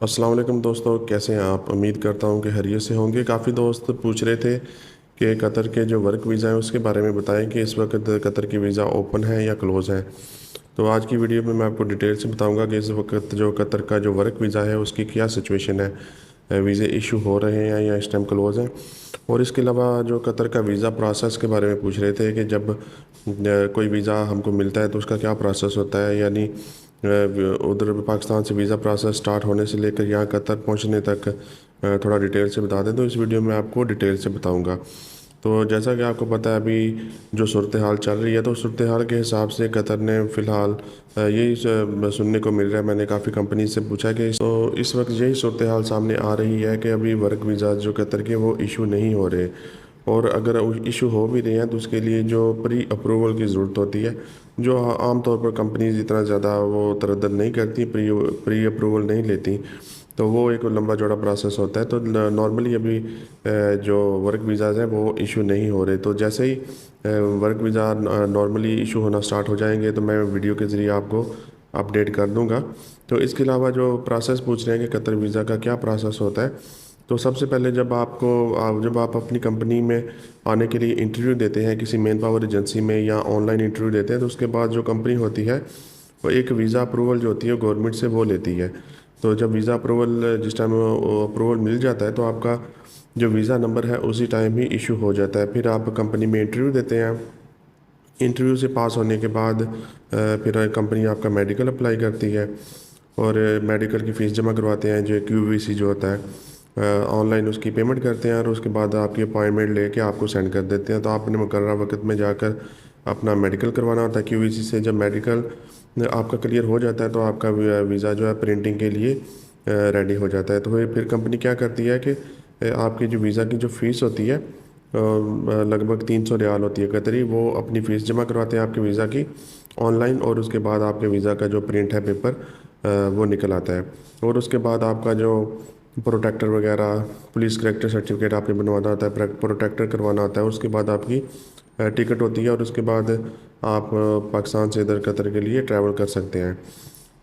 अस्सलाम वालेकुम दोस्तों, कैसे हैं आप। उम्मीद करता हूं कि खैरियत से होंगे। काफ़ी दोस्त पूछ रहे थे कि कतर के जो वर्क वीज़ा है उसके बारे में बताएं कि इस वक्त कतर की वीज़ा ओपन है या क्लोज़ है। तो आज की वीडियो में मैं आपको डिटेल से बताऊंगा कि इस वक्त जो कतर का जो वर्क वीज़ा है उसकी क्या सिचुएशन है, वीज़े इशू हो रहे हैं या इस टाइम क्लोज़ हैं। और इसके अलावा जो कतर का वीज़ा प्रोसेस के बारे में पूछ रहे थे कि जब कोई वीज़ा हमको मिलता है तो उसका क्या प्रोसेस होता है, यानी उधर पाकिस्तान से वीज़ा प्रोसेस स्टार्ट होने से लेकर यहाँ कतर पहुँचने तक थोड़ा डिटेल से बता दें। तो इस वीडियो में आपको डिटेल से बताऊँगा। तो जैसा कि आपको पता है अभी जो सूरत हाल चल रही है, तो सूरत हाल के हिसाब से कतर ने फ़िलहाल यही सुनने को मिल रहा है। मैंने काफ़ी कंपनी से पूछा कि तो इस वक्त यही सूरत हाल सामने आ रही है कि अभी वर्क वीज़ा जो कतर के वो इशू नहीं हो रहे, और अगर इशू हो भी रहे हैं तो उसके लिए जो प्री अप्रूवल की ज़रूरत होती है, जो आम तौर पर कंपनीज इतना ज़्यादा वो तरद्दद नहीं करती, प्री अप्रूवल नहीं लेती, तो वो एक लंबा चौड़ा प्रोसेस होता है। तो नॉर्मली अभी जो वर्क वीज़ाज़ हैं वो इशू नहीं हो रहे। तो जैसे ही वर्क वीज़ा नॉर्मली इशू होना स्टार्ट हो जाएंगे तो मैं वीडियो के ज़रिए आपको अपडेट कर दूंगा। तो इसके अलावा जो प्रोसेस पूछ रहे हैं कि कतर वीज़ा का क्या प्रोसेस होता है, तो सबसे पहले जब आप अपनी कंपनी में आने के लिए इंटरव्यू देते हैं किसी मैन पावर एजेंसी में या ऑनलाइन इंटरव्यू देते हैं, तो उसके बाद जो कंपनी होती है वो एक वीज़ा अप्रूवल जो होती है गवर्नमेंट से वो लेती है। तो जब वीज़ा अप्रूवल जिस टाइम अप्रूवल मिल जाता है तो आपका जो वीज़ा नंबर है उसी टाइम ही इशू हो जाता है। फिर आप कंपनी में इंटरव्यू देते हैं। इंटरव्यू से पास होने के बाद फिर कंपनी आपका मेडिकल अप्लाई करती है और मेडिकल की फ़ीस जमा करवाते हैं, जो QVC जो होता है, ऑनलाइन उसकी पेमेंट करते हैं और उसके बाद आपकी अपॉइंटमेंट लेके आपको सेंड कर देते हैं। तो आपने मुकर्रर वक्त में जाकर अपना मेडिकल करवाना होता है QVC से। जब मेडिकल आपका क्लियर हो जाता है तो आपका वीज़ा जो है प्रिंटिंग के लिए रेडी हो जाता है। तो फिर कंपनी क्या करती है कि आपकी जो वीज़ा की जो फ़ीस होती है लगभग 300 रियाल होती है कतरी, वो अपनी फ़ीस जमा करवाते हैं आपके वीज़ा की ऑनलाइन, और उसके बाद आपके वीज़ा का जो प्रिंट है पेपर वो निकल आता है। और उसके बाद आपका जो प्रोटेक्टर वगैरह, पुलिस करेक्टर सर्टिफिकेट आपने बनवाना होता है, प्रोटेक्टर करवाना होता है। उसके बाद आपकी टिकट होती है और उसके बाद आप पाकिस्तान से इधर कतर के लिए ट्रैवल कर सकते हैं।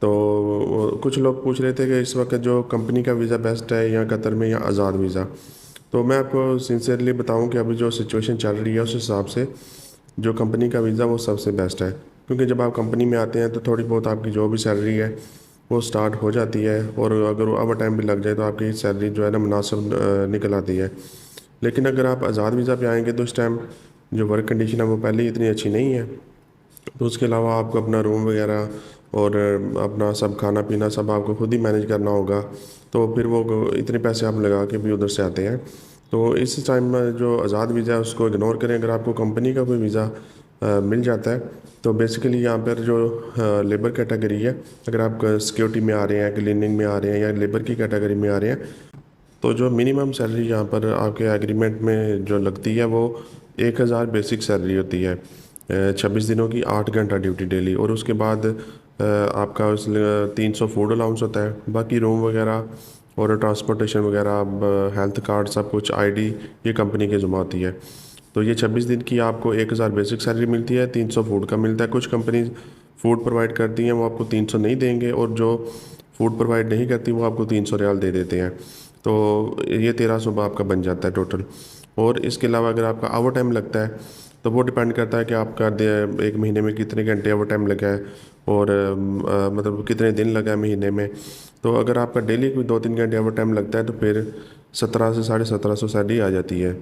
तो कुछ लोग पूछ रहे थे कि इस वक्त जो कंपनी का वीज़ा बेस्ट है या कतर में या आज़ाद वीज़ा। तो मैं आपको सिंसियरली बताऊं कि अभी जो सिचुएशन चल रही है उस हिसाब से जो कंपनी का वीज़ा वो सबसे बेस्ट है, क्योंकि जब आप कंपनी में आते हैं तो थोड़ी बहुत आपकी जो भी सैलरी है वो स्टार्ट हो जाती है, और अगर ओवर टाइम भी लग जाए तो आपकी सैलरी जो है ना मुनासिब निकल आती है। लेकिन अगर आप आज़ाद वीज़ा पे आएंगे तो उस टाइम जो वर्क कंडीशन है वो पहले ही इतनी अच्छी नहीं है। तो उसके अलावा आपको अपना रूम वगैरह और अपना सब खाना पीना सब आपको खुद ही मैनेज करना होगा। तो फिर वो इतने पैसे आप लगा के भी उधर से आते हैं। तो इस टाइम में जो आज़ाद वीज़ा है उसको इग्नोर करें। अगर आपको कंपनी का कोई वीज़ा मिल जाता है तो बेसिकली यहाँ पर जो लेबर कैटेगरी है, अगर आप सिक्योरिटी में आ रहे हैं, क्लीनिंग में आ रहे हैं या लेबर की कैटेगरी में आ रहे हैं, तो जो मिनिमम सैलरी यहाँ पर आपके एग्रीमेंट में जो लगती है वो 1000 बेसिक सैलरी होती है, 26 दिनों की, 8 घंटा ड्यूटी डेली। और उसके बाद आपका उस 300 फूड अलाउंस होता है। बाकी रूम वगैरह और ट्रांसपोर्टेशन वगैरह, हेल्थ कार्ड, सब कुछ, ID, ये कंपनी की ज़िम्मा होती है। तो ये 26 दिन की आपको 1000 बेसिक सैलरी मिलती है, 300 फूड का मिलता है। कुछ कंपनी फूड प्रोवाइड करती हैं, वो आपको 300 नहीं देंगे, और जो फूड प्रोवाइड नहीं करती वो आपको 300 रियाल दे देते हैं। तो ये 1300 आपका बन जाता है टोटल। और इसके अलावा अगर आपका ओवर टाइम लगता है तो वो डिपेंड करता है कि आपका एक महीने में कितने घंटे ओवर टाइम लगा है, और मतलब कितने दिन लगा है महीने में। तो अगर आपका डेली कोई 2-3 घंटे ओवर टाइम लगता है तो फिर 17 से 1750 सैलरी आ जाती है।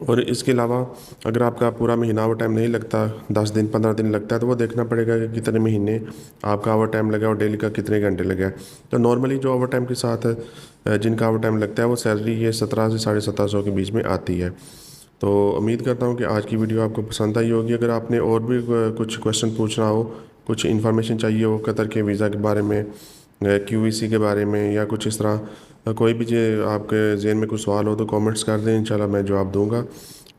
और इसके अलावा अगर आपका पूरा महीना ओवर टाइम नहीं लगता, 10 दिन 15 दिन लगता है, तो वो देखना पड़ेगा कि कितने महीने आपका ओवर टाइम लगा और डेली का कितने घंटे लगा है। तो नॉर्मली जो ओवर टाइम के साथ जिनका ओवर टाइम लगता है वो सैलरी ये 17 से 1750 के बीच में आती है। तो उम्मीद करता हूँ कि आज की वीडियो आपको पसंद आई होगी। अगर आपने और भी कुछ क्वेश्चन पूछना हो, कुछ इन्फॉर्मेशन चाहिए हो कतर के वीज़ा के बारे में, QVC के बारे में, या कुछ इस तरह कोई भी चीज़ आपके जहन में कुछ सवाल हो तो कमेंट्स कर दें, इंशाल्लाह मैं जवाब दूंगा।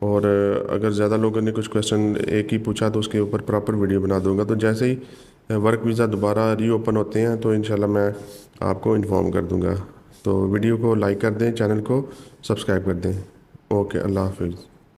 और अगर ज़्यादा लोगों ने कुछ क्वेश्चन एक ही पूछा तो उसके ऊपर प्रॉपर वीडियो बना दूंगा। तो जैसे ही वर्क वीज़ा दोबारा रीओपन होते हैं तो इंशाल्लाह मैं आपको इन्फॉर्म कर दूंगा। तो वीडियो को लाइक कर दें, चैनल को सब्सक्राइब कर दें। ओके, अल्लाह हाफिज़।